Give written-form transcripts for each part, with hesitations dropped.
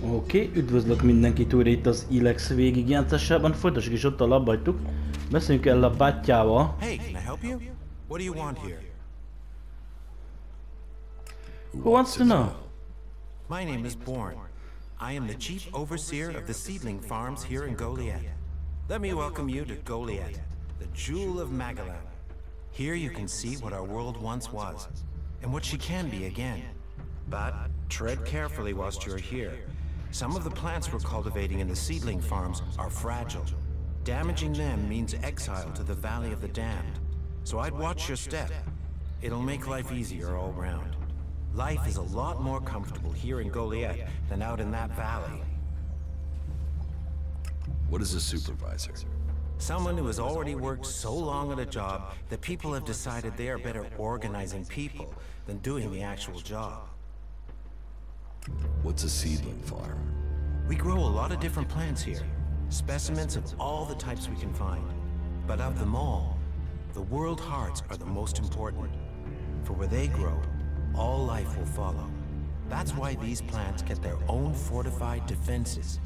Oké, üdvözlök mindenkit újra itt az ELEX végigjátszásában. Folytassuk is ott, a hagytuk. Beszéljünk el a bátyjával. Hey, can I help you? What do you want here? Who wants to know? My name is Born. I am the chief overseer of the seedling farms here in Goliath. Let me welcome you to Goliath, the jewel of Magellan. Here you can see what our world once was, and what she can be again. But tread carefully whilst you're here. Some of the plants we're cultivating in the seedling farms are fragile. Damaging them means exile to the Valley of the Damned. So I'd watch your step. It'll make life easier all round. Life is a lot more comfortable here in Goliath than out in that valley. What is a supervisor? Someone who has already worked so long at a job that people have decided they are better organizing people than doing the actual job. What's a seedling farm? We grow a lot of different plants here. Specimens of all the types we can find. But of them all, the world hearts are the most important. For where they grow, all life will follow. That's why these plants get their own fortified defenses.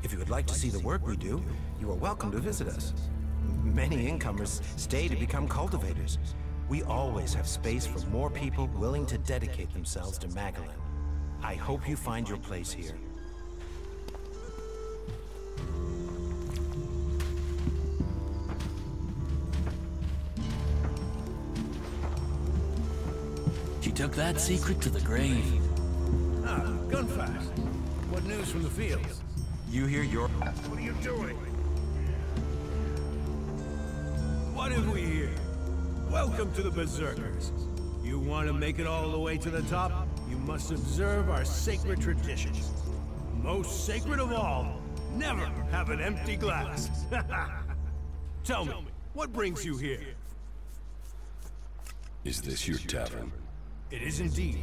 If you would like to see the work we do, you are welcome to visit us. Many incomers stay to become cultivators. We always have space for more people willing to dedicate themselves to Magellan. I hope you find your place here. She took that secret to the grave. Ah, Gunfast. What news from the fields? You hear your... What are you doing? What have we here? Welcome to the Berserkers. You want to make it all the way to the top? You must observe our sacred traditions. Most sacred of all, never have an empty glass. Tell me, what brings you here? Is this your tavern? It is indeed.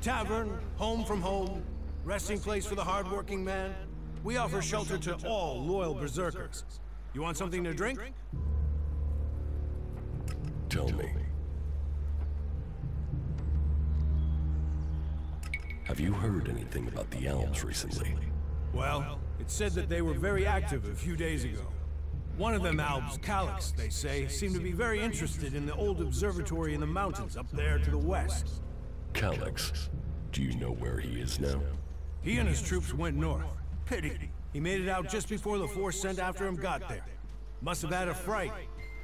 Tavern, home from home, resting place for the hard-working man. We offer shelter to all loyal Berserkers. You want something to drink? Tell me. Have you heard anything about the elves recently? Well, it's said that they were very active a few days ago. One of them elves, Calyx, they say, seemed to be very interested in the old observatory in the mountains up there to the west. Calyx, do you know where he is now? He and his troops went north. Pity. He made it out just before the force sent after him got there. Must have had a fright.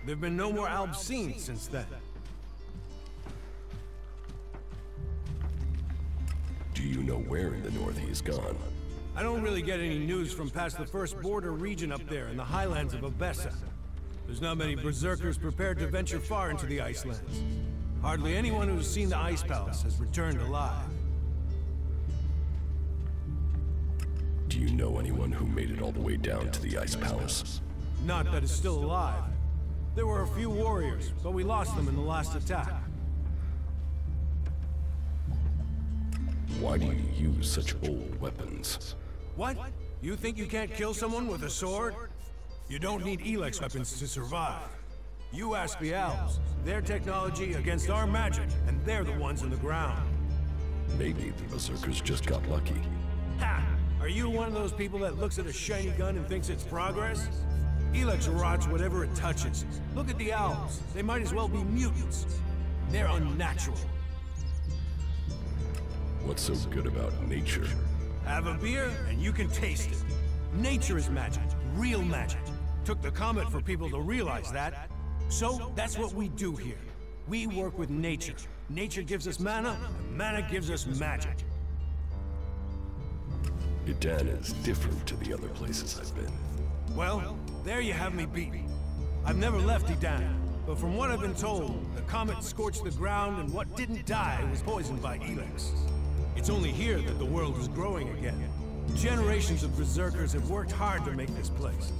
There've been no more elves seen since then. Do you know where in the north he is gone? I don't really get any news from past the first border region up there in the highlands of Abessa. There's not many Berserkers prepared to venture far into the Icelands. Hardly anyone who's seen the Ice Palace has returned alive. Do you know anyone who made it all the way down to the Ice Palace? Not that is still alive. There were a few warriors, but we lost them in the last attack. Why do you use such old weapons? What? You think you can't kill someone with a sword? You don't need ELEX weapons to survive. You ask the elves. Their technology against our magic, and they're the ones in the ground. Maybe the Berserkers just got lucky. Ha! Are you one of those people that looks at a shiny gun and thinks it's progress? ELEX rots whatever it touches. Look at the elves. They might as well be mutants. They're unnatural. What's so good about nature? Have a beer, and you can taste it. Nature is magic. Real magic. Took the comet for people to realize that. So, that's what we do here. We work with nature. Nature gives us mana, and mana gives us magic. Idan is different to the other places I've been. Well, there you have me beat. I've never left Edan, but from what I've been told, the comet scorched the ground and what didn't die was poisoned by ELEX. It's only here that the world is growing again. Generations of Berserkers have worked hard to make this place.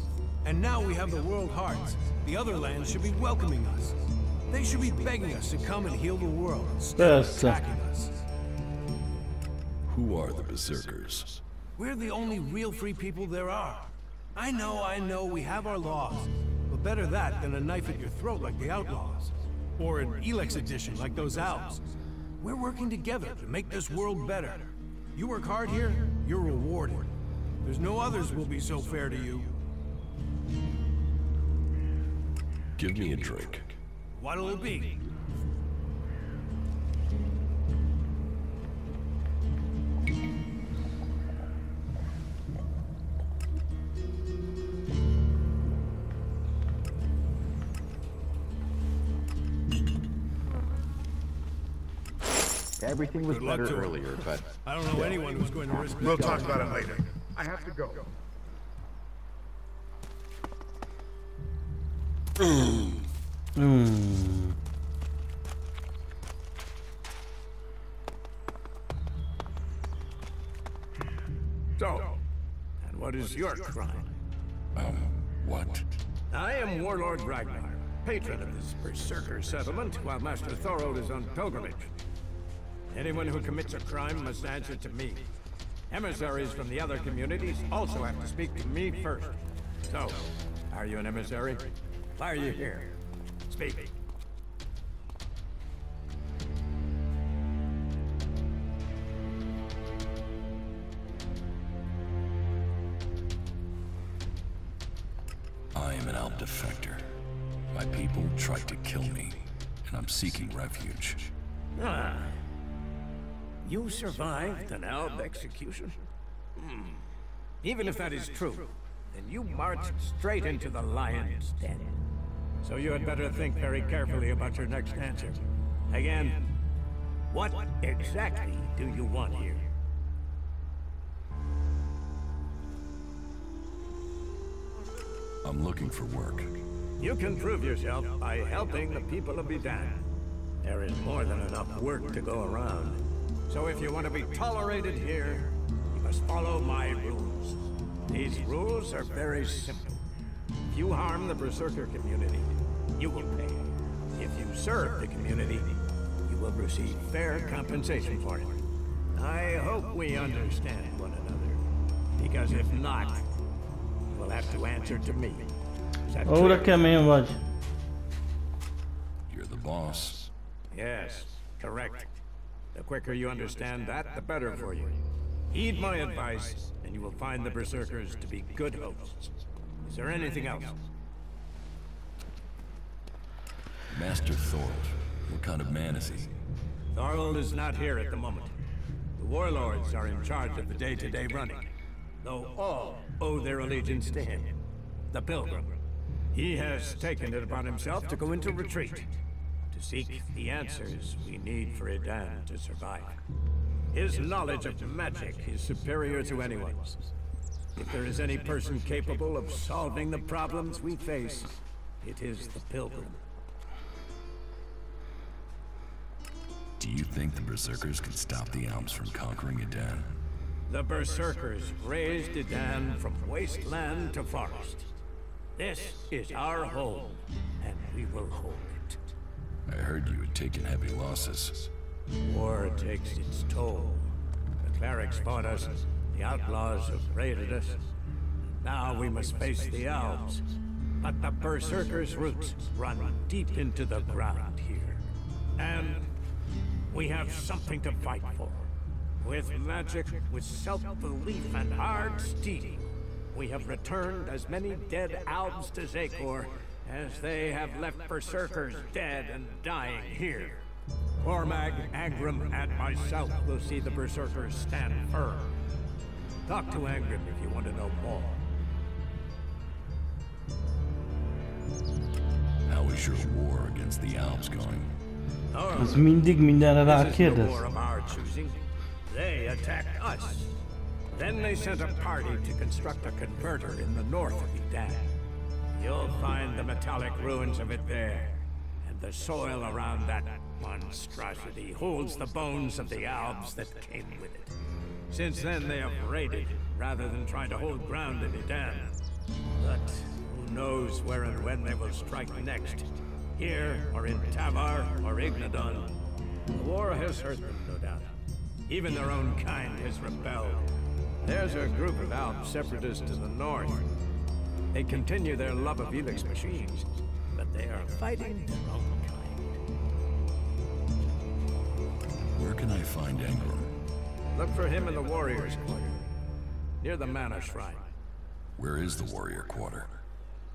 And now we have the world hearts. The other lands should be welcoming us. They should be begging us to come and heal the world instead of attacking us. Who are the Berserkers? We're the only real free people there are. I know, we have our laws. But better that than a knife at your throat like the outlaws. Or an ELEX edition like those elves. We're working together to make this world better. You work hard here, you're rewarded. There's no others will be so fair to you. Give me a drink. What'll it be? Everything was Good luck better to him. earlier, but I don't know anyone who's going to risk We'll this. talk about it later. I have to go. So, and what is your crime? What? I am Warlord Ragnar, patron of this Berserker settlement, while Master Thorold is on pilgrimage. Anyone who commits a crime must answer to me. Emissaries from the other communities also have to speak to me first. So, are you an emissary? Why are you here? Speak. I am an Alp defector. My people tried to kill me, and I'm seeking refuge. Ah. You survived an Alb execution? Even if that is true, then you marched straight into the lion's den. So you had better think very carefully about your next answer. Again, what exactly do you want here? I'm looking for work. You can prove yourself by helping the people of Edan. There is more than enough work to go around. So if you want to be tolerated here, you must follow my rules. These rules are very simple. If you harm the Berserker community, you will pay. If you serve the community, you will receive fair compensation for it. I hope we understand one another. Because if not, you will have to answer to me. Is that Óra clear? kemény vagy. You're the boss. Yes, correct. The quicker you understand that, the better for you. Heed my advice, and you will find the Berserkers to be good hosts. Is there anything else? Master Thorold. What kind of man is he? Thorold is not here at the moment. The warlords are in charge of the day-to-day running, though all owe their allegiance to him, the Pilgrim. He has taken it upon himself to go into retreat, to seek the answers we need for Edan to survive. His knowledge of magic is superior to anyone's. If there is any person capable of solving the problems we face, it is the Pilgrim. Do you think the Berserkers can stop the Alps from conquering Edan? The Berserkers raised Edan from wasteland to forest. This is our home, and we will hold it. I heard you had taken heavy losses. War takes its toll. The clerics fought us, the outlaws have raided us. Now we must face the elves. But the Berserkers' roots run deep into the ground here. And we have something to fight for. With magic, with self-belief and hard steeding, we have returned as many dead elves to Zakor as they have left Berserkers dead and dying here. Cormag, Angrim, and myself will see the Berserkers stand firm. Talk to Angrim if you want to know more. How is your war against the Alps going? Az mindig mindenre This is no rákérdez. war of our choosing. They attacked us. Then they sent a party to construct a converter in the north of Edan. You'll find the metallic ruins of it there. And the soil around that monstrosity holds the bones of the elves that came with it. Since then they have raided, rather than trying to hold ground in Edan. But who knows where and when they will strike next. Here, or in Tavar, or Ignadon. The war has hurt them, no doubt. Even their own kind has rebelled. There's a group of Alp separatists to the north. They continue their love of ELEX machines, but they are fighting their own kind. Where can I find Angrim? Look for him in the Warriors' Quarter. near the Mana Shrine. Where is the warrior quarter?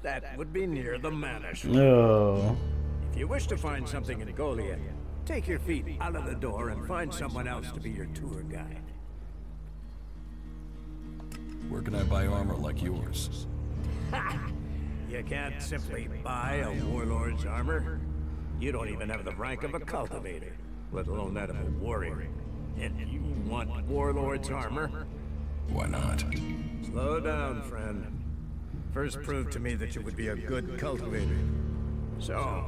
That would be near the Mana Shrine. No. If you wish to find something in Goliath, take your feet out of the door and find someone else to be your tour guide. Where can I buy armor like yours? Ha! You can't simply buy a warlord's armor. You don't even have the rank of a cultivator, let alone that of a warrior. And you want warlord's armor? Why not? Slow down, friend. First prove to me that you would be a good cultivator. So,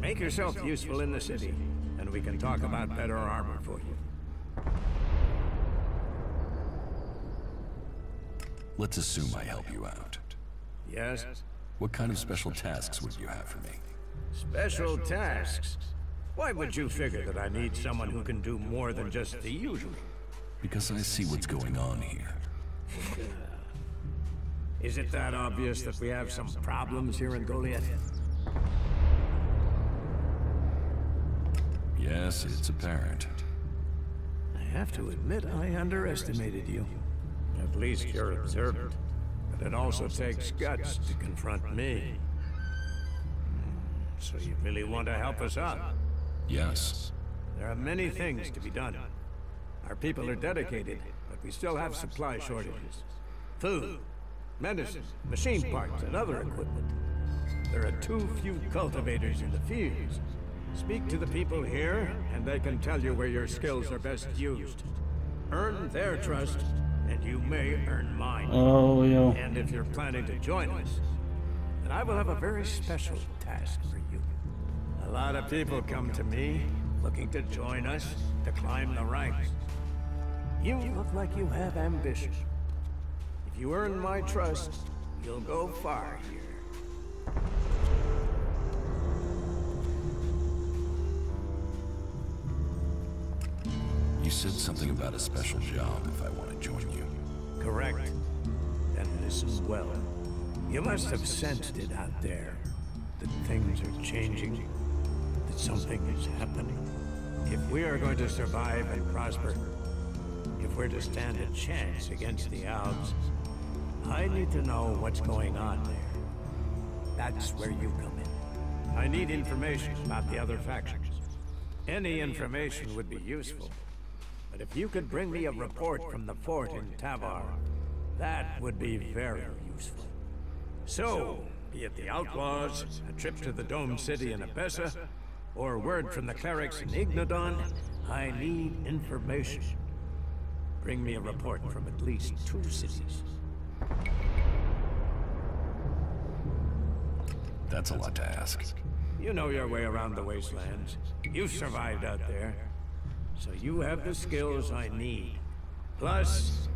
make yourself useful in the city, and we can talk about better armor for you. Let's assume I help you out. Yes? What kind of special tasks would you have for me? Special tasks? Why would you figure that I need someone who can do more than just the usual? Because I see what's going on here. Is it that obvious that we have some problems here in Goliath? Yes, it's apparent. I have to admit I underestimated you. At least you're observant. But it also takes guts to confront me. So you really want to help us out? Yes. There are many things to be done. Our people are dedicated, but we still have supply shortages. Food, medicine, machine parts, and other equipment. There are too few cultivators in the fields. Speak to the people here, and they can tell you where your skills are best used. Earn their trust, and you may earn mine. Oh, yeah. And if you're planning to join us, then I will have a very special task for you. A lot of people come to me, looking to join us, to climb the ranks. You look like you have ambition. If you earn my trust, you'll go far here. You said something about a special job if I want to join you. Correct. Then listen well. You must have sensed it out there. That things are changing. That something is happening. If we are going to survive and prosper, if we're to stand a chance against the Alps, I need to know what's going on there. That's where you come in. I need information about the other factions. Any information would be useful. But if you could bring me a report from the fort in Tavar, that would be very useful. So, be it the outlaws, a trip to the Dome City in Abessa, or word from the clerics in Ignodon, I need information. Bring me a report from at least 2 cities. That's a lot to ask. You know your way around the wastelands. You've survived out there. So you have the skills I need. Plus,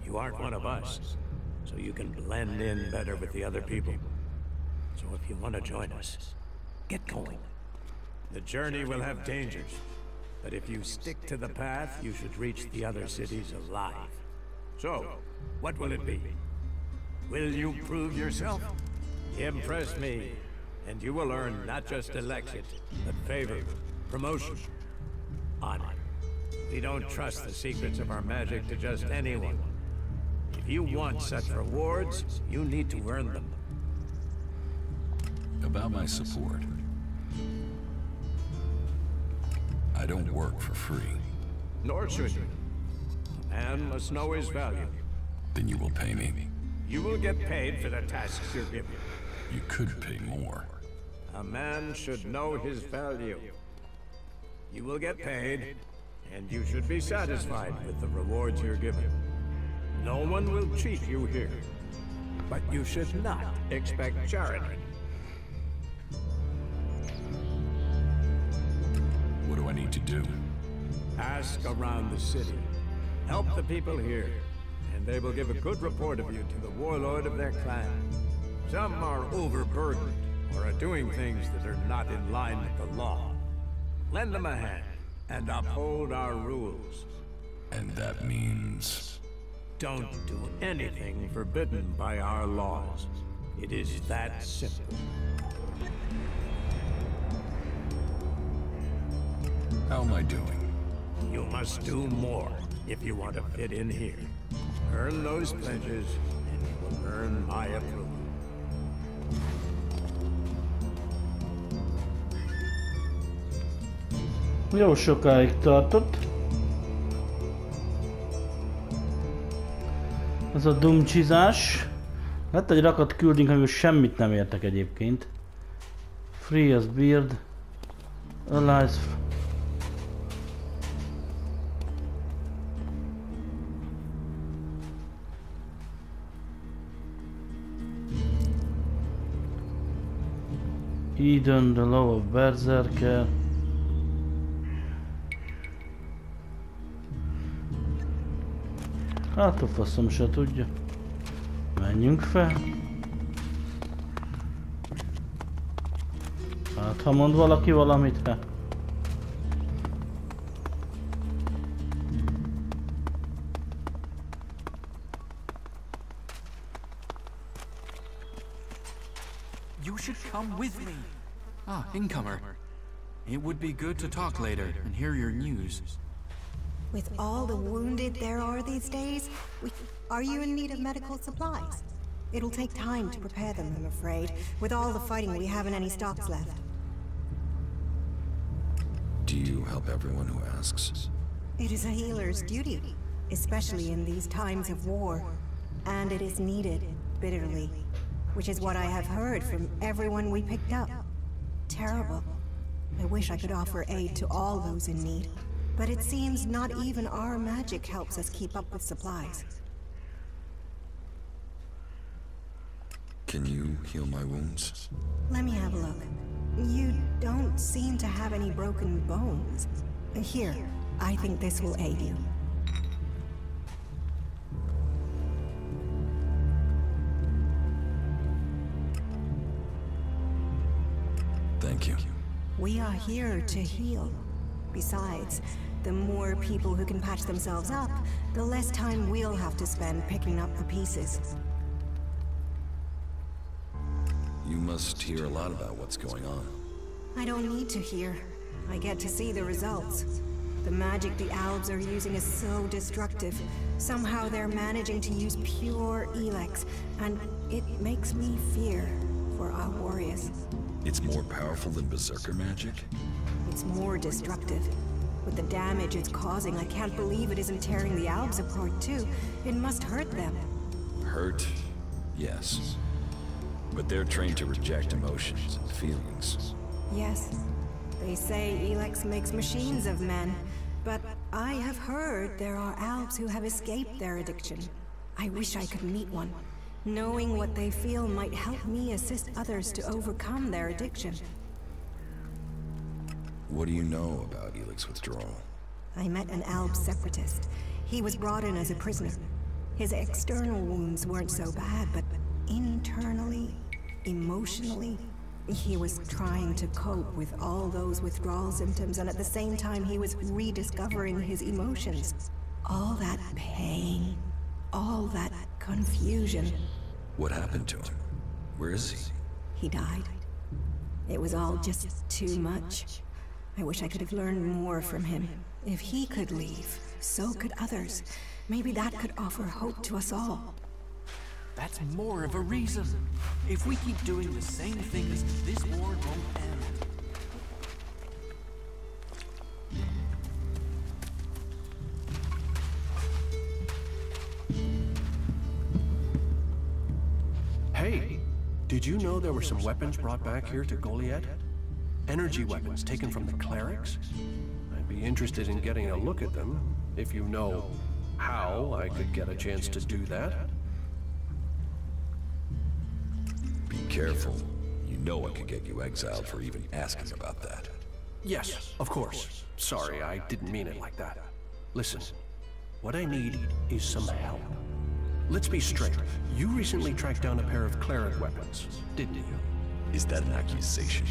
you aren't one of us. So you can blend in better with the other people. So if you want to join us, get going. The journey will have dangers. But if you stick to the path, you should reach the other cities alive. So, what will it be? Will you prove yourself? Impress me, and you will earn not just election, but favor, promotion, honor. We don't trust the secrets of our magic to just anyone. If you want such rewards, you need to earn them. About my support. I don't work for free. Nor should you. A man must know his value. Then you will pay me. You will get paid for the tasks you're given. You could pay more. A man should know his value. You will get paid, and you should be satisfied with the rewards you're given. No one will cheat you here. But you should not expect charity. What do I need to do? Ask around the city. Help the people here, and they will give a good report of you to the warlord of their clan. Some are overburdened, or are doing things that are not in line with the law. Lend them a hand, and uphold our rules. And that means... Don't do anything forbidden by our laws. It is that simple. How am I doing? You must do more if you want to fit in here. Earn those pledges, and you will earn my approval. Jó sokáig tartott. Ez a dumcsizás. Lett egy rakat küldünk, amivel semmit nem értek egyébként. Free as beard. Allies. Eden, the law of Berserker. Hát a faszom se tudja. Menjünk fel. Hát ha mond valaki valamit, hát. You should come with me. Ah, incomer. It would be good to talk later and hear your news. With all the wounded there are these days, are you in need of medical supplies? It'll take time to prepare them, I'm afraid. With all the fighting, we haven't any stocks left. Do you help everyone who asks? It is a healer's duty, especially in these times of war. And it is needed, bitterly. Which is what I have heard from everyone we picked up. Terrible. I wish I could offer aid to all those in need. But it seems not even our magic helps us keep up with supplies. Can you heal my wounds? Let me have a look. You don't seem to have any broken bones. Here, I think this will aid you. Thank you. We are here to heal. Besides, the more people who can patch themselves up, the less time we'll have to spend picking up the pieces. You must hear a lot about what's going on. I don't need to hear. I get to see the results. The magic the Albs are using is so destructive. Somehow they're managing to use pure ELEX, and it makes me fear for our warriors. It's more powerful than Berserker magic? It's more destructive. With the damage it's causing, I can't believe it isn't tearing the Albs apart too. It must hurt them. Hurt? Yes. But they're trained to reject emotions and feelings. Yes. They say ELEX makes machines of men, but I have heard there are Albs who have escaped their addiction. I wish I could meet one. Knowing what they feel might help me assist others to overcome their addiction. What do you know about ELEX withdrawal? I met an Alb separatist. He was brought in as a prisoner. His external wounds weren't so bad, but internally, emotionally, he was trying to cope with all those withdrawal symptoms, and at the same time he was rediscovering his emotions. All that pain, all that confusion. What happened to him? Where is he? He died. It was all just too much. I wish I could have learned more from him. If he could leave, so could others. Maybe that could offer hope to us all. That's more of a reason. If we keep doing the same things, this war won't end. Hey, did you know there were some weapons brought back here to Goliath? Energy weapons taken from the clerics? I'd be interested in getting a look at them, if you know how I could get a chance to do that. Be careful. You know I could get you exiled for even asking about that. Yes, of course. Sorry, I didn't mean it like that. Listen, what I need is some help. Let's be straight. You recently tracked down a pair of cleric weapons, didn't you? Is that an accusation?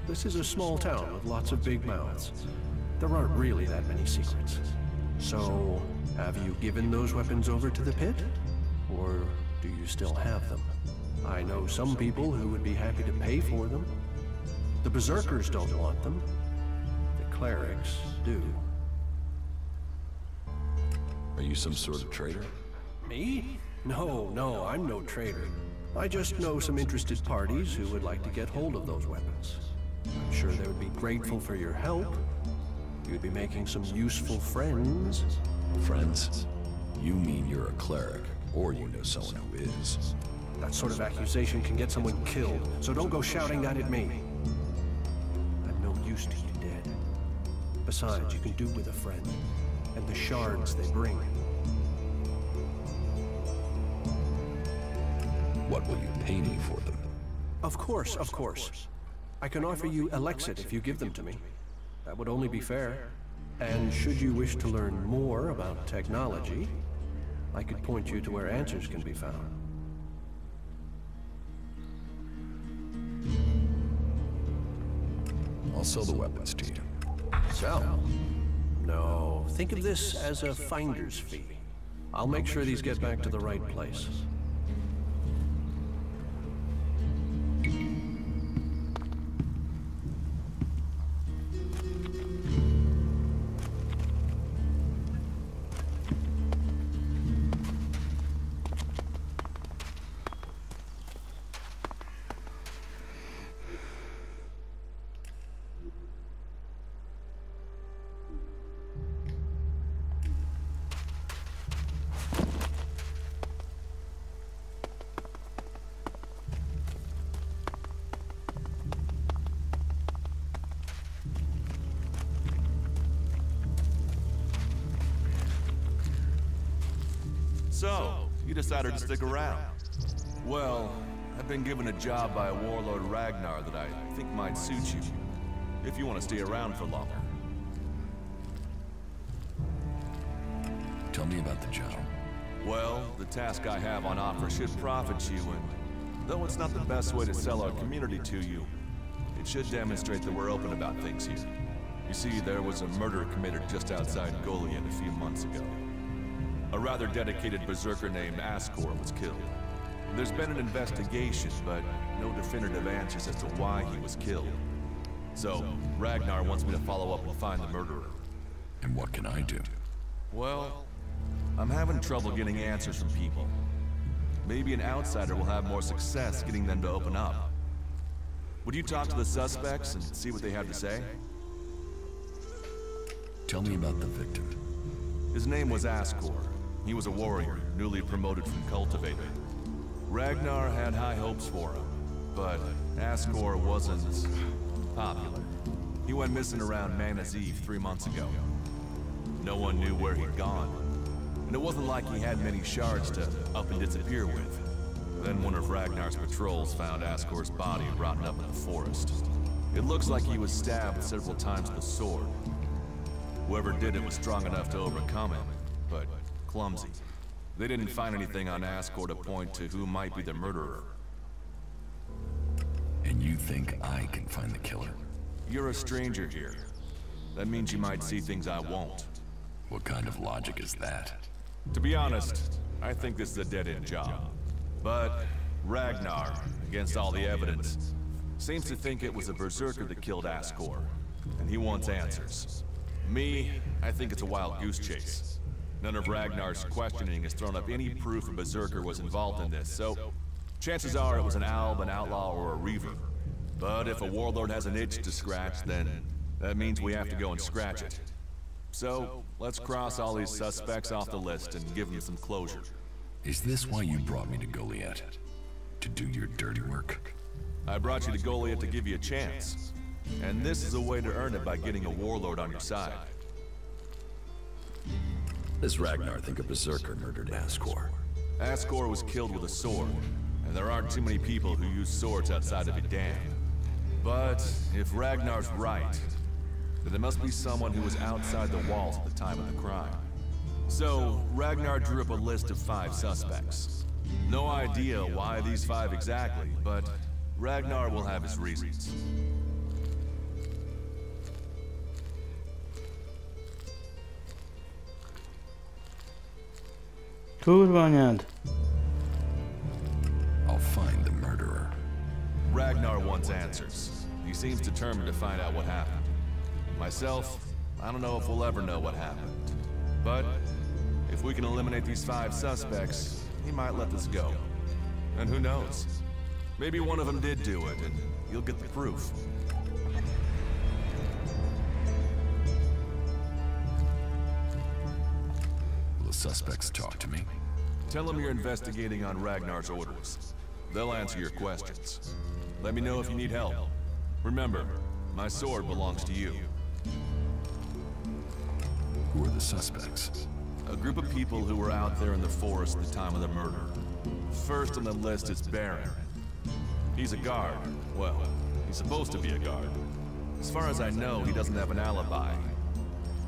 This is a small town with lots of big mouths. There aren't really that many secrets. So, have you given those weapons over to the pit? Or do you still have them? I know some people who would be happy to pay for them. The Berserkers don't want them. The clerics do. Are you some sort of traitor? Me? No, I'm no traitor. I just know some interested parties who would like to get hold of those weapons. I'm sure they would be grateful for your help. You'd be making some useful friends. Friends? You mean you're a cleric, or you know someone who is. That sort of accusation can get someone killed, so don't go shouting that at me. I'm no use to you dead. Besides, you can do with a friend, and the shards they bring. What will you pay me for them? Of course. I can offer you ELEX if you give them to me. That would only be fair. And should you wish to learn more about technology, I could point you to where answers can be found. I'll sell the weapons to you. Sell? No, think of this as a finder's fee. I'll make sure these get back to the right place. So, you decided to stick around. Well, I've been given a job by Warlord Ragnar that I think might suit you, if you want to stay around for longer. Tell me about the job. Well, the task I have on offer should profit you, and though it's not the best way to sell our community to you, it should demonstrate that we're open about things here. You see, there was a murder committed just outside Goliath a few months ago. A rather dedicated berserker named Ascor was killed. There's been an investigation, but no definitive answers as to why he was killed. So, Ragnar wants me to follow up and find the murderer. And what can I do? Well, I'm having trouble getting answers from people. Maybe an outsider will have more success getting them to open up. Would you talk to the suspects and see what they have to say? Tell me about the victim. His name was Ascor. He was a warrior, newly promoted from cultivator. Ragnar had high hopes for him, but Ascor wasn't popular. He went missing around Mana's Eve 3 months ago. No one knew where he'd gone, and it wasn't like he had many shards to up and disappear with. Then one of Ragnar's patrols found Ascor's body rotten up in the forest. It looks like he was stabbed several times with a sword. Whoever did it was strong enough to overcome him, but clumsy. They didn't find anything on Ascor to point to who might be the murderer. And you think I can find the killer? You're a stranger here. That means you might see things I won't. What kind of logic is that? To be honest, I think this is a dead-end job. But Ragnar, against all the evidence, seems to think it was a berserker that killed Ascor, and he wants answers. Me, I think it's a wild goose chase. None of Ragnar's questioning has thrown up any proof a berserker was involved in this, so chances are it was an alb, an outlaw, or a reaver. But if a warlord has an itch to scratch, then that means we have to go and scratch it. So, let's cross all these suspects off the list and give them some closure. Is this why you brought me to Goliath? To do your dirty work? I brought you to Goliath to give you a chance. And this is a way to earn it by getting a warlord on your side. Does Ragnar think a berserker murdered Ascor? Ascor was killed with a sword, and there aren't too many people who use swords outside of Edam. But if Ragnar's right, then there must be someone who was outside the walls at the time of the crime. So, Ragnar drew up a list of 5 suspects. No idea why these 5 exactly, but Ragnar will have his reasons. Kurva anyád. I'll find the murderer. Ragnar wants answers. He seems determined to find out what happened. Myself, I don't know if we'll ever know what happened. But If we can eliminate these 5 suspects, he might let this go. And who knows? Maybe one of them did do it, and you'll get the proof. Will the suspects talk to me? Tell them you're investigating on Ragnar's orders. They'll answer your questions. Let me know if you need help. Remember, my sword belongs to you. Who are the suspects? A group of people who were out there in the forest at the time of the murder. First on the list is Baron. He's a guard. Well, he's supposed to be a guard. As far as I know, he doesn't have an alibi.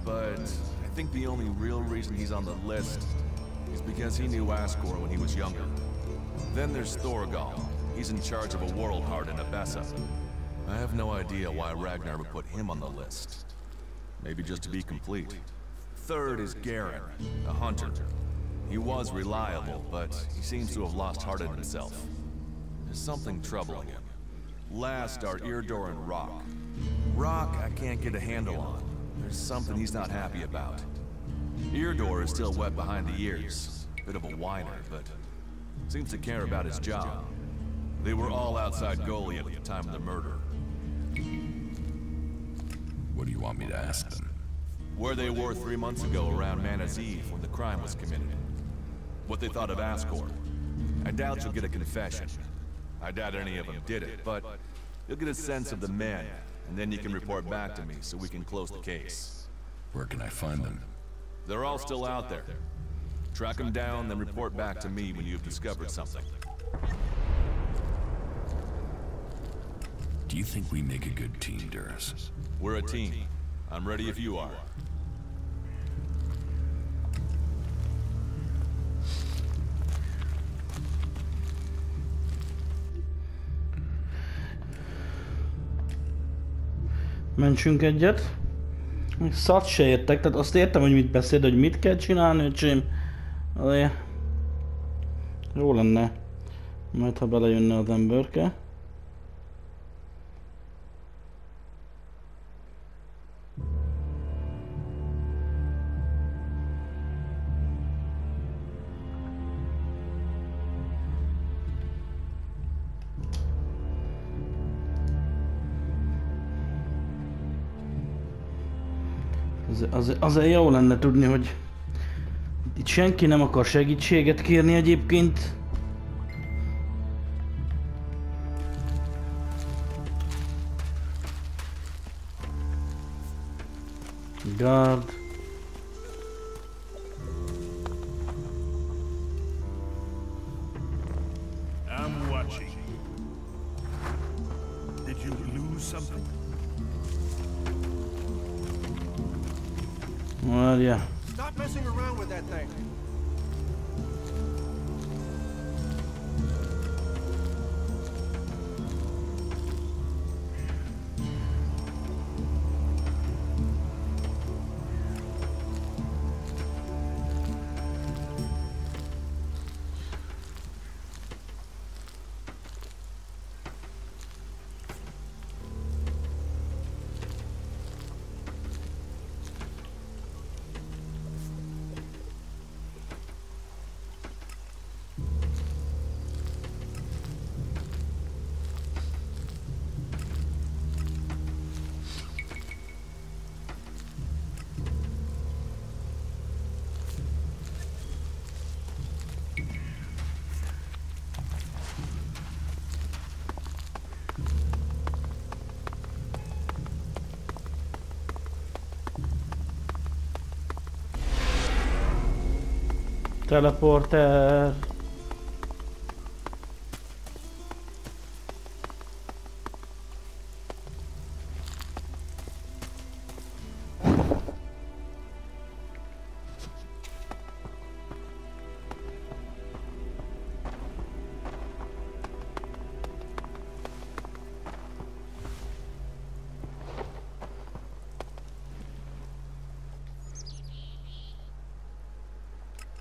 But I think the only real reason he's on the list is because he knew Ascor when he was younger. Then there's Thorgal. He's in charge of a world heart in Abessa. I have no idea why Ragnar would put him on the list. Maybe just to be complete. Third is Garen, a hunter. He was reliable, but he seems to have lost heart in himself. There's something troubling him. Last are Eardor and Rock. Rock I can't get a handle on. There's something he's not happy about. Eardor is still wet behind the ears. Bit of a whiner, but seems to care about his job. They were all outside Goliath at the time of the murder. What do you want me to ask them? Where they were 3 months ago around Mana's Eve when the crime was committed. What they thought of Ascor. I doubt you'll get a confession. I doubt any of them did it, but you'll get a sense of the men, and then you can report back to me so we can close the case. Where can I find them? They're all still out there. Track them down, then report back to me when you've discovered something. Do you think we make a good team, Duras? We're a team. I'm ready if you are. Mentsünk egyet. Szart se értek, tehát azt értem, hogy mit beszél, hogy mit kell csinálni, öcsém. Azért jó lenne, majd ha belejönne az emberke. Azért jó lenne tudni, hogy itt senki nem akar segítséget kérni egyébként. Guard. I'm watching. Did you lose something? Well, yeah. Stop messing around with that thing. Teleporter.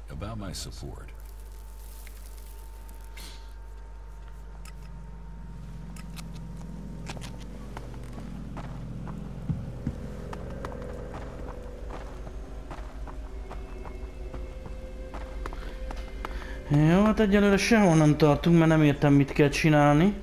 About my support. Jó, hát egyelőre sehol nem tartunk, mert nem értem, mit kell csinálni.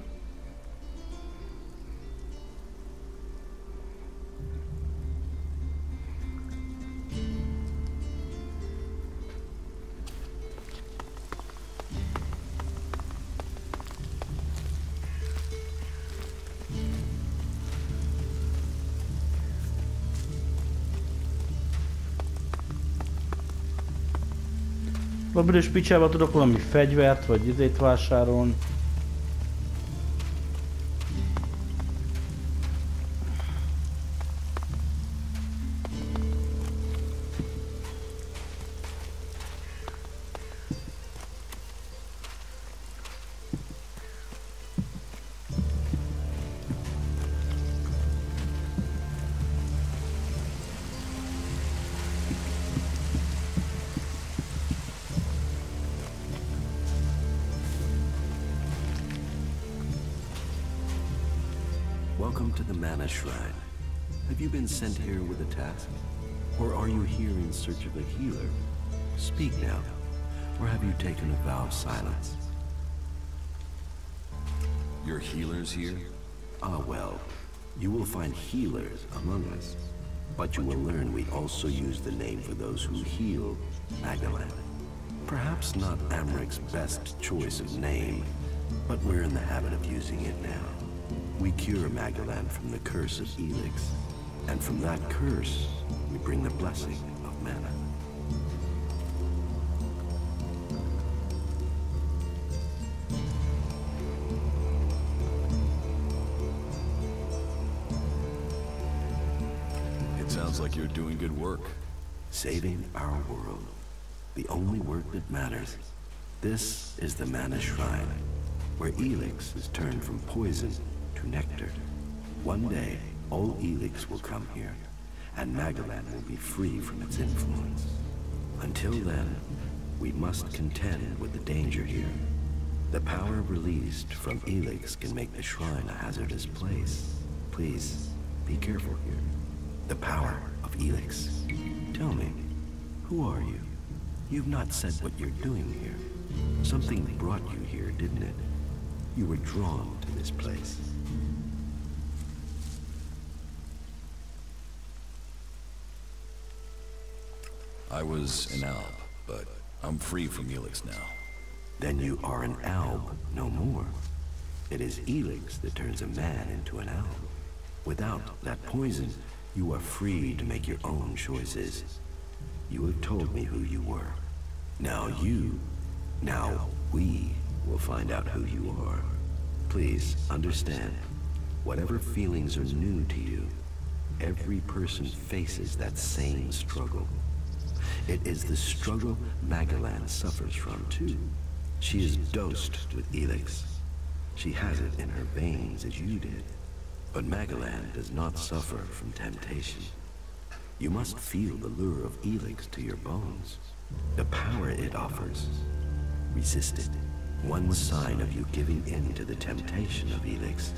A büdös picsába tudok valami fegyvert, vagy izét vásárolni. Welcome to the Mana Shrine. Have you been sent here with a task? Or are you here in search of a healer? Speak now. Or have you taken a vow of silence? Your healers here? Ah, well. You will find healers among us. But you will learn we also use the name for those who heal, Magalan. Perhaps not Amric's best choice of name, but we're in the habit of using it now. We cure Magalan from the curse of ELEX, and from that curse, we bring the blessing of mana. It sounds like you're doing good work. Saving our world. The only work that matters. This is the Mana Shrine, where ELEX is turned from poison to nectar. One day, all ELEX will come here, and Magalan will be free from its influence. Until then, we must contend with the danger here. The power released from ELEX can make the shrine a hazardous place. Please, be careful here. The power of ELEX. Tell me, who are you? You've not said what you're doing here. Something brought you here, didn't it? You were drawn to this place. I was an alb, but I'm free from ELEX now. Then you are an alb no more. It is ELEX that turns a man into an alb. Without that poison, you are free to make your own choices. You have told me who you were. Now we will find out who you are. Please understand, whatever feelings are new to you, every person faces that same struggle. It is the struggle Magalan suffers from too. She is dosed with ELEX. She has it in her veins as you did. But Magalan does not suffer from temptation. You must feel the lure of ELEX to your bones. The power it offers. Resist it. One sign of you giving in to the temptation of ELEX,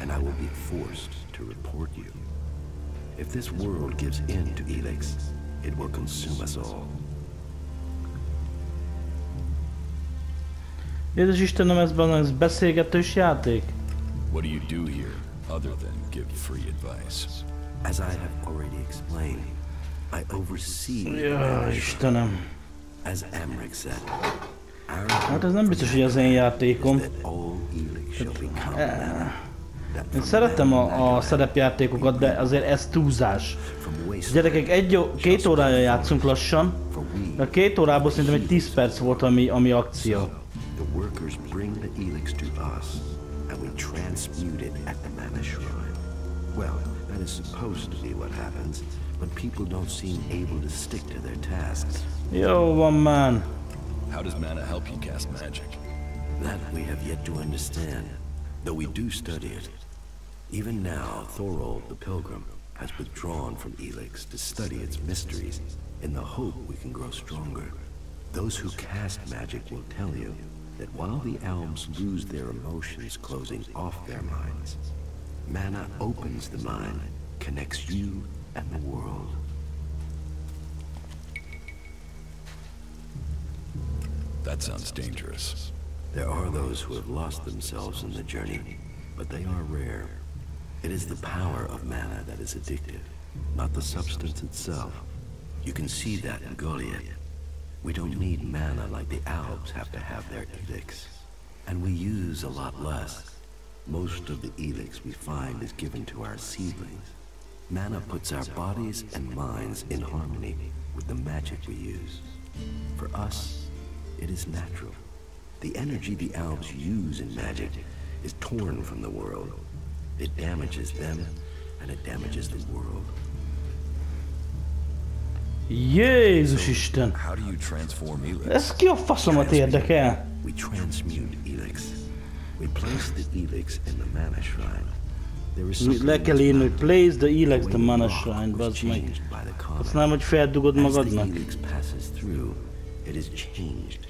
and I will be forced to report you. If this world gives in to ELEX, it will consume us all. Jézus Istenem, ez beszélgetős játék? What do you do here, other than give free advice? As I have already explained, I oversee Ja, Istenem. As Amric said. Hát ez nem biztos, hogy az én játékom. Én szeretem a szerepjátékokat, de azért ez túlzás. Gyerekek, 2 órája játszunk lassan, de a 2 órából szerintem egy 10 perc volt, ami akció. The workers bring the ELEX to us, and we transmute it at the Mana Shrine. Well, that is supposed to be what happens, but people don't seem able to stick to their tasks. Jó van, man. How does mana help you cast magic? That we have yet to understand, though we do study it. Even now, Thorold the Pilgrim has withdrawn from ELEX to study its mysteries in the hope we can grow stronger. Those who cast magic will tell you that while the elves lose their emotions closing off their minds, mana opens the mind, connects you and the world. That sounds dangerous. There are those who have lost themselves in the journey, but they are rare. It is the power of mana that is addictive, not the substance itself. You can see that in Goliath. We don't need mana like the Albs have to have their ELEX. And we use a lot less. Most of the ELEX we find is given to our seedlings. Mana puts our bodies and minds in harmony with the magic we use. For us, it is natural. The energy the Albs use in magic is torn from the world. It damages them, and it damages the world. Jézus Isten! How do you transform ELEX? Ez ki a faszomat érdekel? We transmute ELEX. We place the ELEX in the mana shrine. There is something Le kell írni, hogy place the ELEX the mana shrine, bazd meg. Azt nem, hogy feldugod magadnak. As the ELEX passes through, it is changed,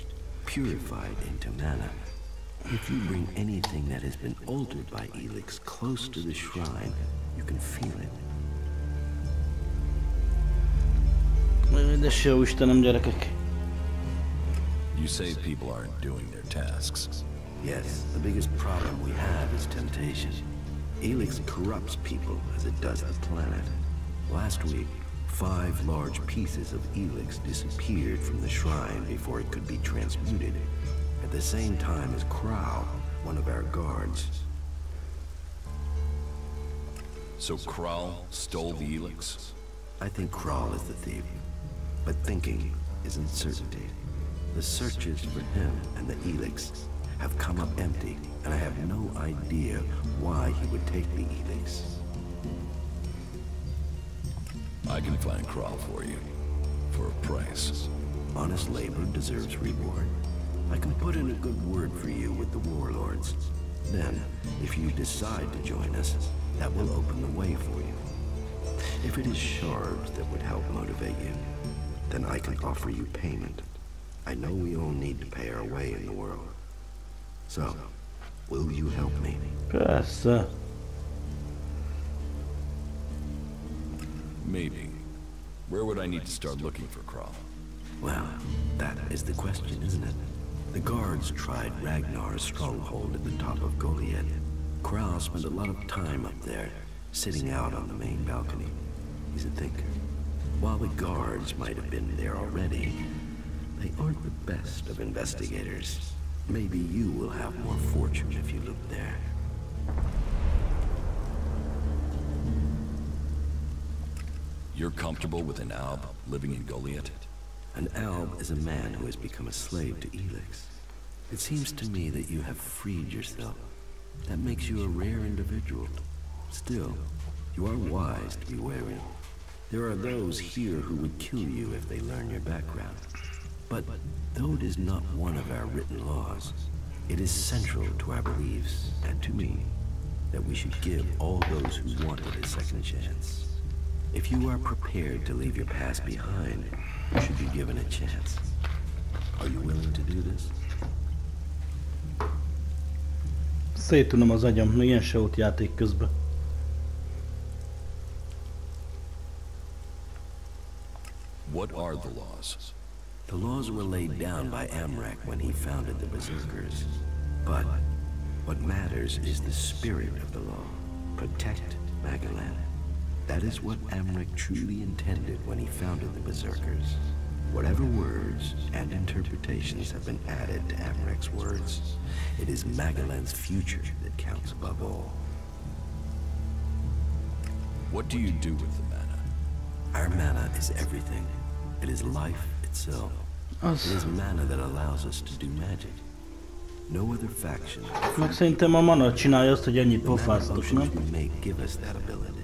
purified into mana. If you bring anything that has been altered by ELEX close to the shrine, you can feel it. Édes jó Istenem, gyerekek. You say people aren't doing their tasks. Yes, the biggest problem we have is temptation. ELEX corrupts people as it does the planet. Last week, 5 large pieces of ELEX disappeared from the shrine before it could be transmuted, at the same time as Crow, one of our guards. So Kral stole the ELEX? I think Kral is the thief, but thinking isn't certainty. The searches for him and the ELEX have come up empty, and I have no idea why he would take the ELEX. I can find Kral for you, for a price. Honest labor deserves reward. I can put in a good word for you with the warlords. Then, if you decide to join us, that will open the way for you. If it is shards that would help motivate you, then I can offer you payment. I know we all need to pay our way in the world. So, will you help me? Persze. Maybe. Where would I need to start looking for Kral? Well, that is the question, isn't it? The guards tried Ragnar's stronghold at the top of Goliath. Kral spent a lot of time up there, sitting out on the main balcony. He's a thinker. While the guards might have been there already, they aren't the best of investigators. Maybe you will have more fortune if you look there. You're comfortable with an Alb living in Goliath? An Alb is a man who has become a slave to ELEX. It seems to me that you have freed yourself. That makes you a rare individual. Still, you are wise to be wary. There are those here who would kill you if they learn your background. But though it is not one of our written laws, it is central to our beliefs and to me that we should give all those who want it a second chance. If you are prepared to leave your past behind, you should be given a chance. Are you willing to do this? Szétunom az agyam, ilyen se volt játék közben. What are the laws? The laws were laid down by Amrak when he founded the Berserkers. But what matters is the spirit of the law. Protect Magalan. That is what Amrak truly intended when he founded the Berserkers. Whatever words and interpretations have been added to Amrak's words, it is Magalan's future that counts above all. What do you do with the mana? Our mana is everything. It is life itself. It is mana that allows us to do magic. No other faction. Meg szerintem a mana csinálja azt, hogy ennyit pofáztok, nem? We make give us that ability.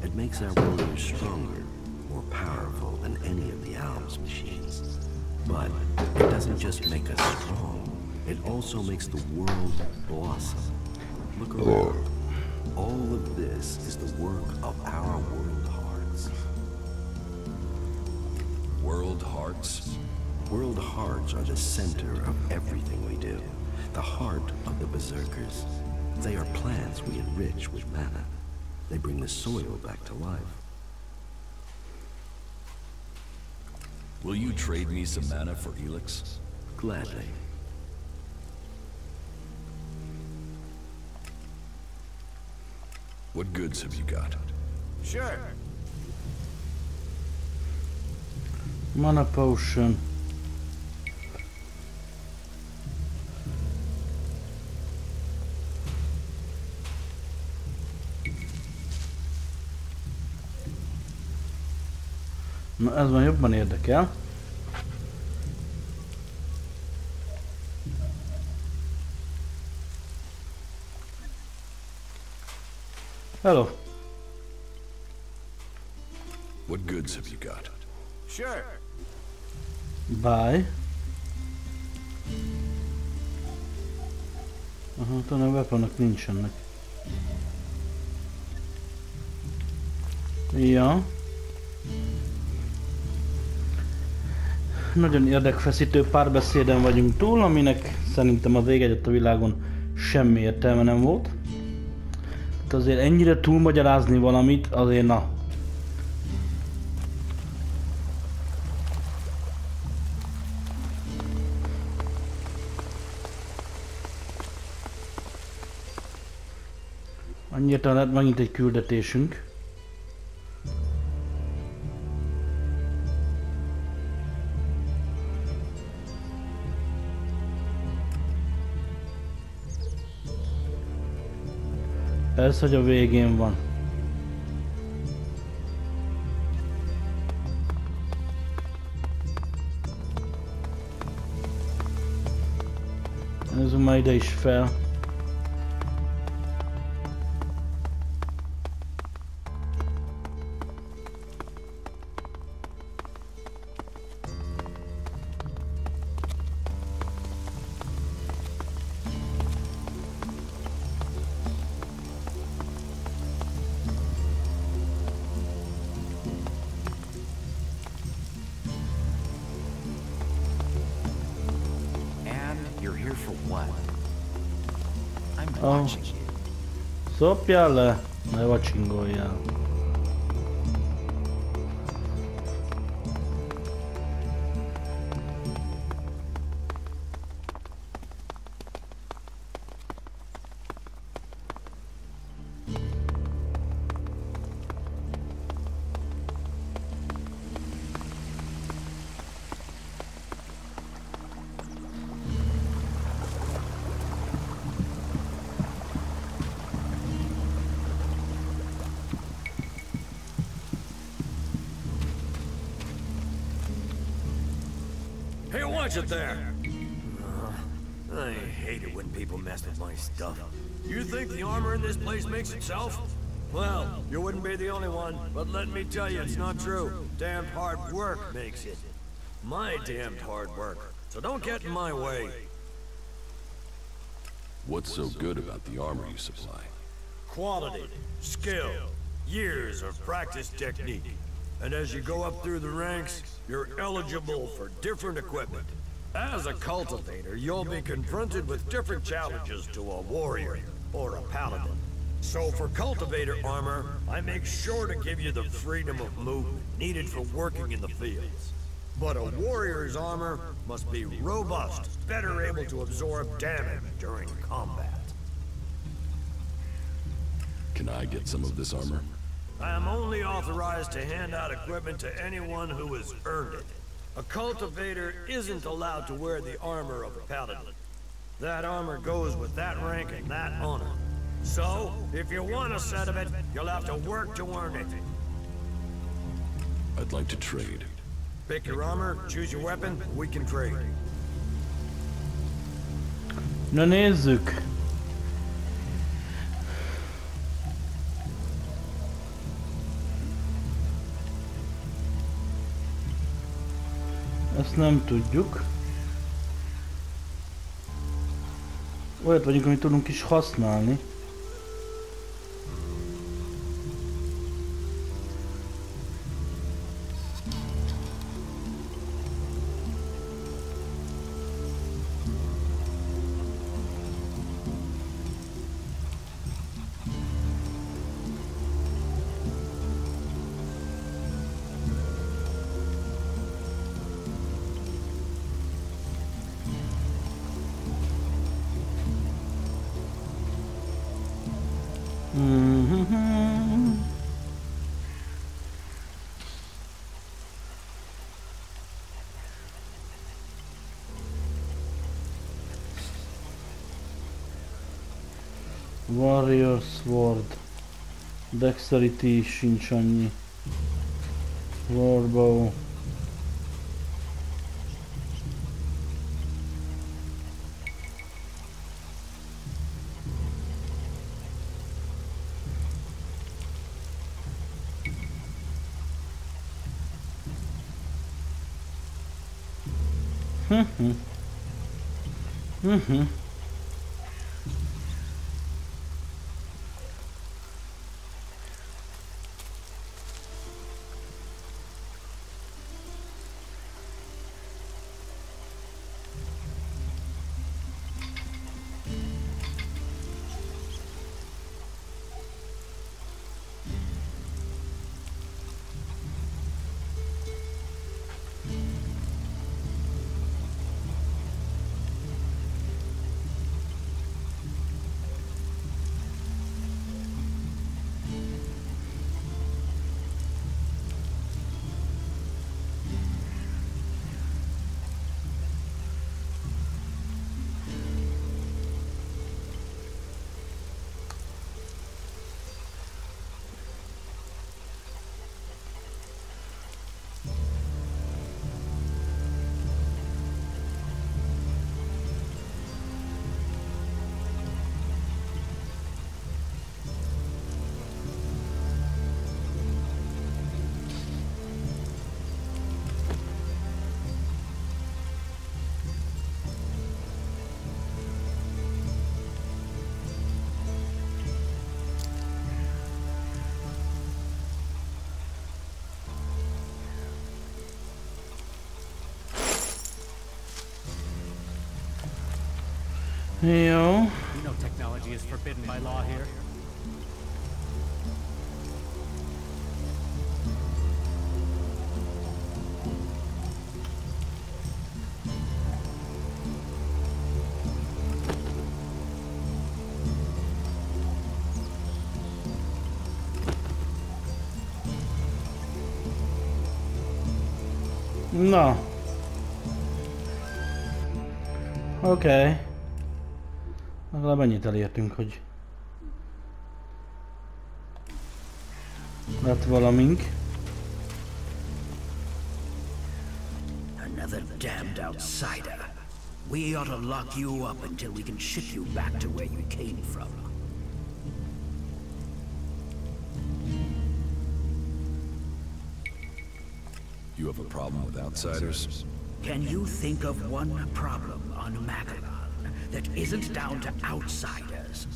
It makes our warriors stronger, more powerful than any of the Albs machines. But it doesn't just make us strong. It also makes the world blossom. Look around. All of this is the work of our world hearts. World hearts? World hearts are the center of everything we do. The heart of the Berserkers. They are plants we enrich with mana. They bring the soil back to life. Will you trade me some mana for ELEX? Gladly. What goods have you got? Sure. Mana potion. Na, ez már jobban érdekel. Hello. What goods have you got? Sure. Bye. Aha, talán weaponok nincsenek. Ja. Nagyon érdekfeszítő párbeszéden vagyunk túl, aminek szerintem a végegyet a világon semmi értelme nem volt. Hát azért ennyire túlmagyarázni valamit, azért na. Annyira lett megint egy küldetésünk. Ez, hogy a végén van. Nézzünk már ide is fel. Szopjál le, ne vacsingoljál. Hey, watch it there! I hate it when people mess with my stuff. You think the armor in this place makes itself? Well, you wouldn't be the only one, but let me tell you, it's not true. Damned hard work makes it. My damned hard work. So don't get in my way. What's so good about the armor you supply? Quality, skill, years of practice technique. And as you go up through the ranks, you're eligible for different equipment. As a cultivator, you'll be confronted with different challenges to a warrior or a paladin. So for cultivator armor, I make sure to give you the freedom of movement needed for working in the fields. But a warrior's armor must be robust, better able to absorb damage during combat. Can I get some of this armor? I am only authorized to hand out equipment to anyone who has earned it. A cultivator isn't allowed to wear the armor of a paladin. That armor goes with that rank and that honor. So, if you want a set of it, you'll have to work to earn it. I'd like to trade. Pick your armor, choose your weapon, we can trade. Na nézzük! Ezt nem tudjuk. Olyat vagyunk, amit tudunk is használni. Warrior Sword. Dexterity sincs annyi. Warbow. Jó. You know technology is forbidden by law here. Na. Oké. Legalább ennyit elértünk, hogy lett valamink. Another damned outsider. We ought to lock you up until we can ship you back to where you came from. You have a problem with outsiders? Can you think of one problem on Magellan that isn't down to outsiders?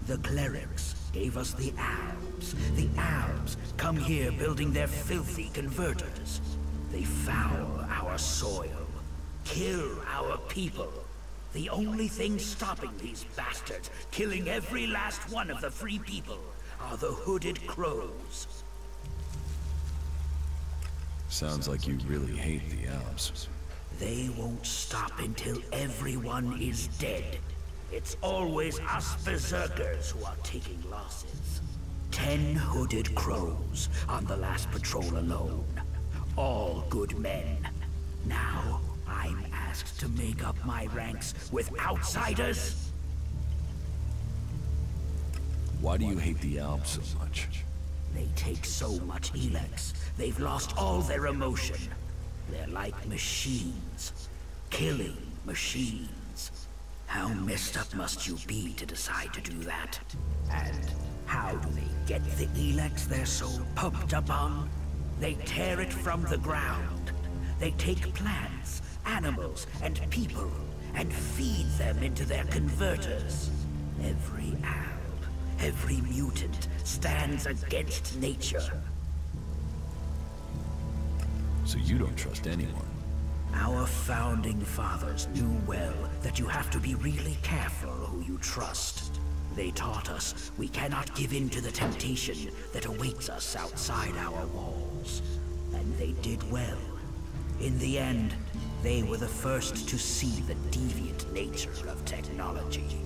The clerics gave us the Alps. The Alps come here building their filthy converters. They foul our soil, kill our people. The only thing stopping these bastards killing every last one of the free people are the hooded crows. Sounds like you really hate the Alps. They won't stop until everyone is dead. It's always us berserkers who are taking losses. 10 hooded crows on the last patrol alone. All good men. Now, I'm asked to make up my ranks with outsiders? Why do you hate the Alps so much? They take so much ELEX, they've lost all their emotion. They're like machines. Killing machines. How messed up must you be to decide to do that? And how do they get the ELEX they're so pumped up on? They tear it from the ground. They take plants, animals, and people, and feed them into their converters. Every alb, every mutant stands against nature. So you don't trust anyone? Our founding fathers knew well that you have to be really careful who you trust. They taught us we cannot give in to the temptation that awaits us outside our walls. And they did well. In the end, they were the first to see the deviant nature of technology.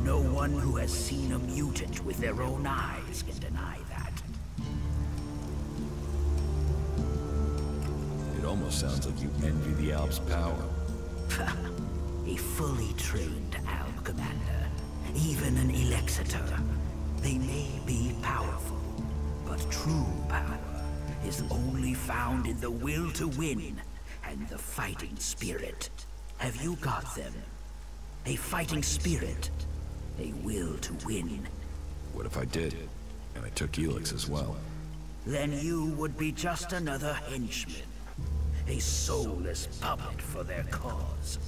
No one who has seen a mutant with their own eyes can deny that. It almost sounds like you envy the Alps' power. A fully trained Alb commander, even an Elexitor. They may be powerful, but true power is only found in the will to win and the fighting spirit. Have you got them? A fighting spirit, a will to win. What if I did, and I took ELEX as well? Then you would be just another henchman. A soulless puppet for their cause.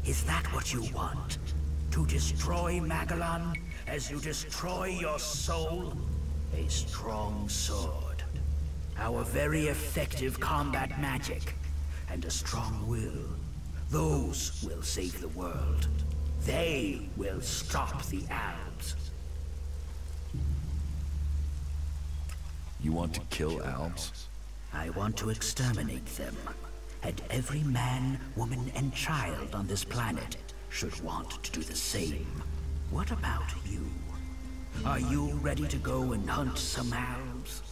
Is that what you want? To destroy Magellan as you destroy your soul? A strong sword. Our very effective combat magic. And a strong will. Those will save the world. They will stop the Albs. You want to kill Albs? I want to exterminate them. And every man, woman, and child on this planet should want to do the same. What about you? Are you ready to go and hunt some Albs?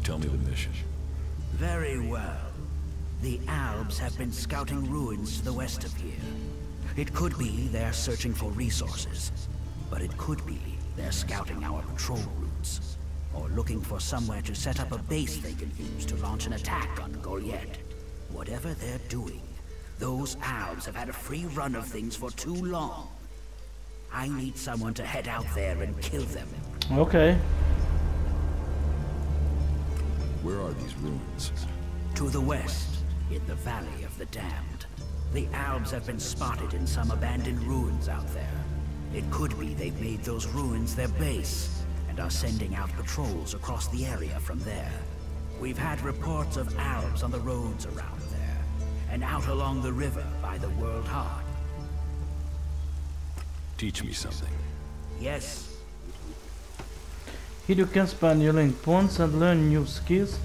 Tell me the mission. Very well. The Albs have been scouting ruins to the west of here. It could be they're searching for resources, but it could be they're scouting our patrol routes, or looking for somewhere to set up a base they can use to launch an attack on Goliath. Whatever they're doing, those Albs have had a free run of things for too long. I need someone to head out there and kill them. Okay. Where are these ruins? To the west, in the Valley of the Damned. The Albs have been spotted in some abandoned ruins out there. It could be they've made those ruins their base, and are sending out patrols across the area from there. We've had reports of Albs on the roads around there, and out along the river by the World Heart. Teach me something. Yes. Here you can spend your link points and learn new skills.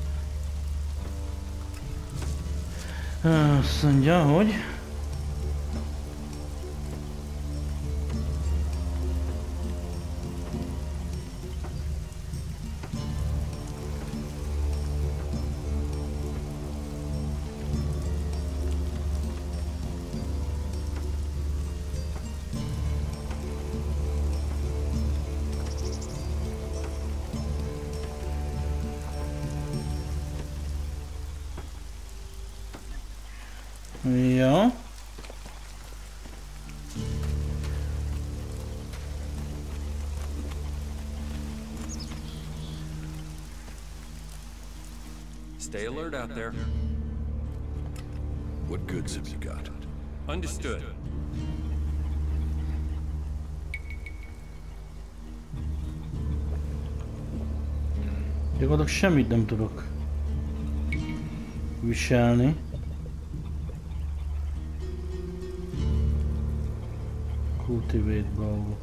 Azt mondja, hogy ja. Stay alert out there. What goods have you got? Understood. Gyakorlatilag semmit nem tudok viselni. Cultivate bow.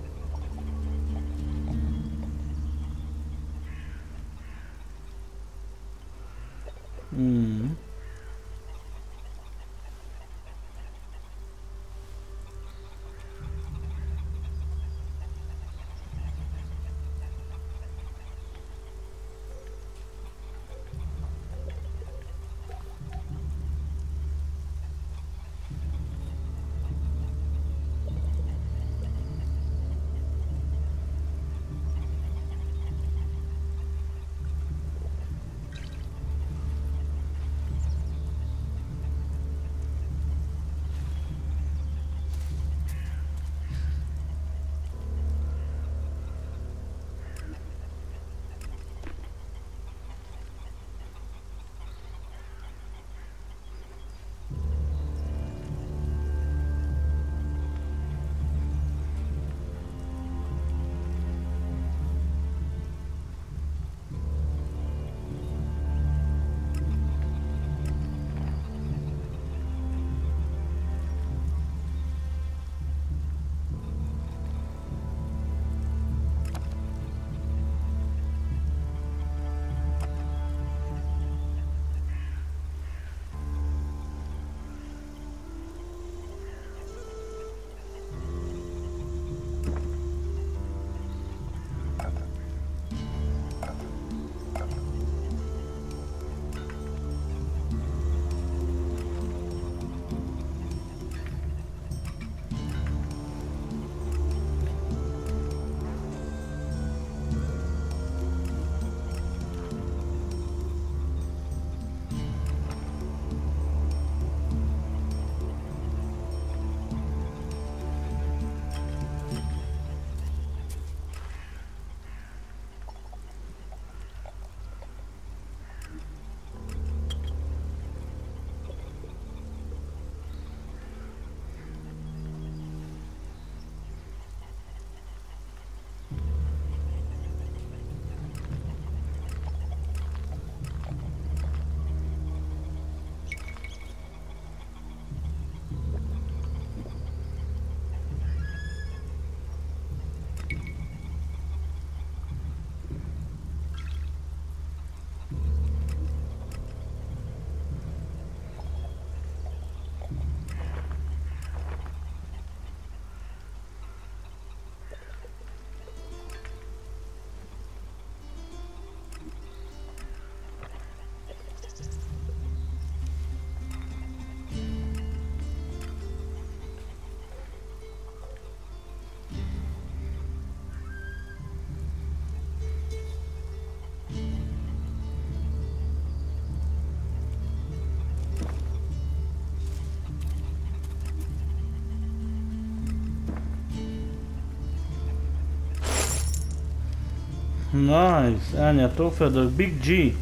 Nice, elnyert trófeadok, Big G. You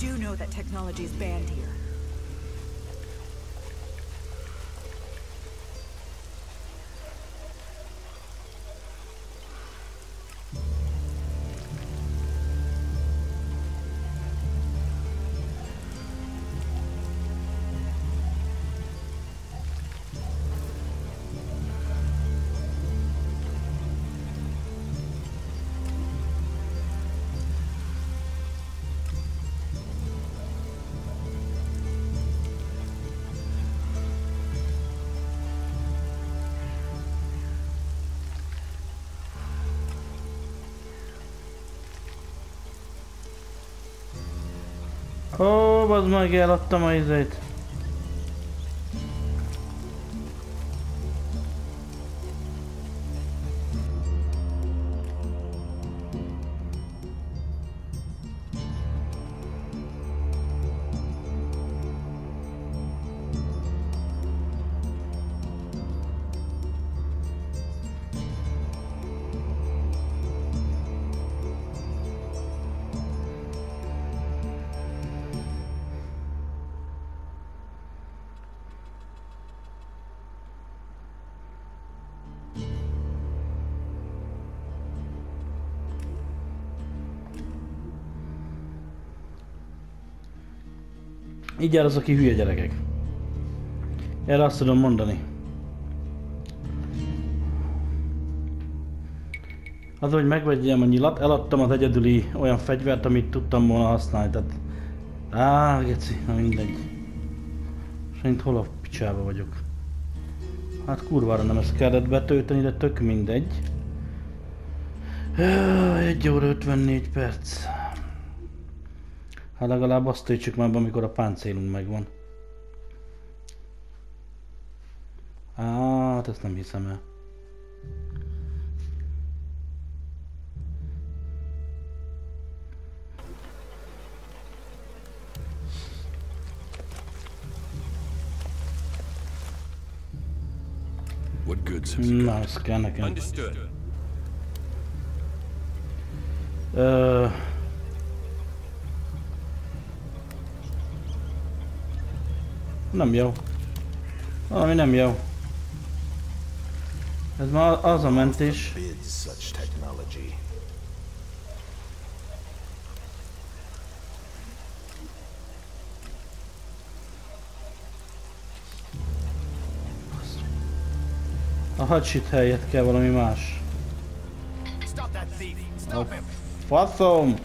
do know that technology is banned here. Ó, bazd meg, eladtam a izét. Így jár az, aki hülye, gyerekek. Erre azt tudom mondani. Az, hogy megvegyem a nyilat, eladtam az egyedüli olyan fegyvert, amit tudtam volna használni, tehát... geci, na mindegy. Szerint hol a picsába vagyok. Hát kurvára nem ezt kellett betölteni, de tök mindegy. 1 óra 54 perc. Hát legalább azt töltsük már be, amikor a páncélunk megvan. Hát ezt nem hiszem el. What goods have you got? Na, ez kell nekem. Understood. Nem jó. Valami nem jó. Ez már az a mentés. A hadsit helyett kell valami más. A faszom!